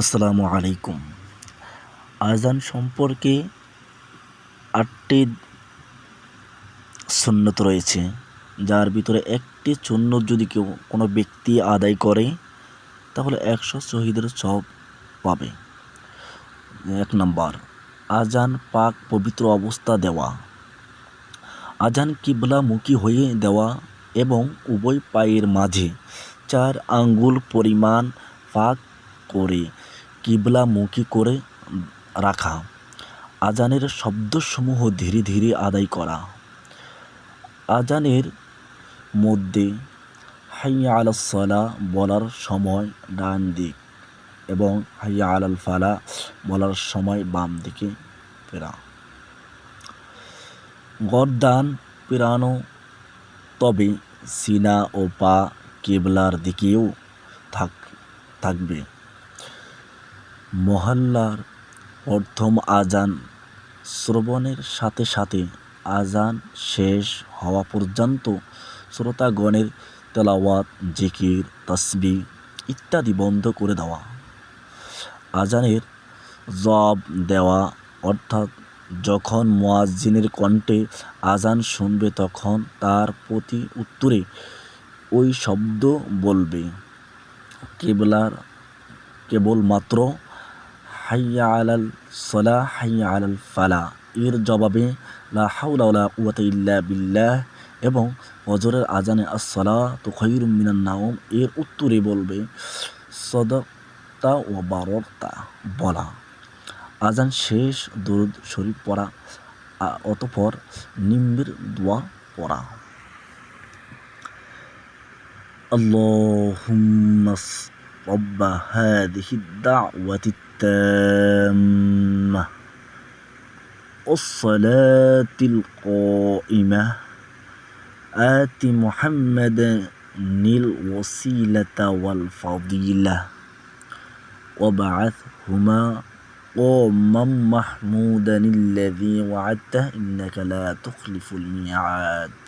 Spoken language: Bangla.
আসসালামু আলাইকুম। আযান সম্পর্কে ৮টি সুন্নত রয়েছে, যার ভিতরে একটি সুন্নত যদি কোনো ব্যক্তি আদায় করে তাহলে ১০০ শহীদের সওয়াব পাবে। ১ নাম্বার, আযান পাক পবিত্র অবস্থা দেওয়া। আযান কিবলামুখী হয়ে দেওয়া এবং উভয় পায়ের মাঝে ৪ আঙ্গুল পরিমাণ ফাঁক করে কিবলামুখী করে রাখা। আযানের শব্দসমূহ ধীরে ধীরে আদায় করা। আযানের মধ্যে হাইয়া আলাস সালাহ বলার সময় ডান দিক এবং হাইয়া আলাল ফালাহ বলার সময় বাম দিকে ফেরা। গর্দান পেরানো, তবে সিনা ও পা কিবলার দিকেও থাকবে। মহল্লার প্রথম আযান শ্রবণের সাথে সাথে আযান শেষ হওয়া পর্যন্ত শ্রোতাগণের তেলাওয়াত, জিকির, তাসবিহ ইত্যাদি বন্ধ করে দেওয়া। আযানের জবাব দেওয়া, অর্থাৎ যখন মুয়াজ্জিনের কণ্ঠে আযান শুনবে তখন তার প্রতি উত্তরে ওই শব্দ বলবে। কেবলমাত্র হাইয়া আলাল সালাহ, হাইয়া আলাল ফালাহ এর জবাবে লা হাওলা ওয়ালা কুওয়াতা ইল্লা বিল্লাহ এবং ফজরের আযানে আস-সালাতু খায়রুম মিনান নাওম এর উত্তরে বলবে সাদাকতা ওয়া বারারতা বলা। আযান শেষ দুরূদ শরীফ পড়া, অতঃপর নিম্নের দোয়া পড়া। আল্লাহুম্মা রাব্বা হাযিহিদ দাওয়াতিত তাম্মাহ والصلاة القائمة آت محمدا الوسيلة والفضيلة وابعثه مقاما محمودا الذي وعدته إنك لا تخلف الميعاد।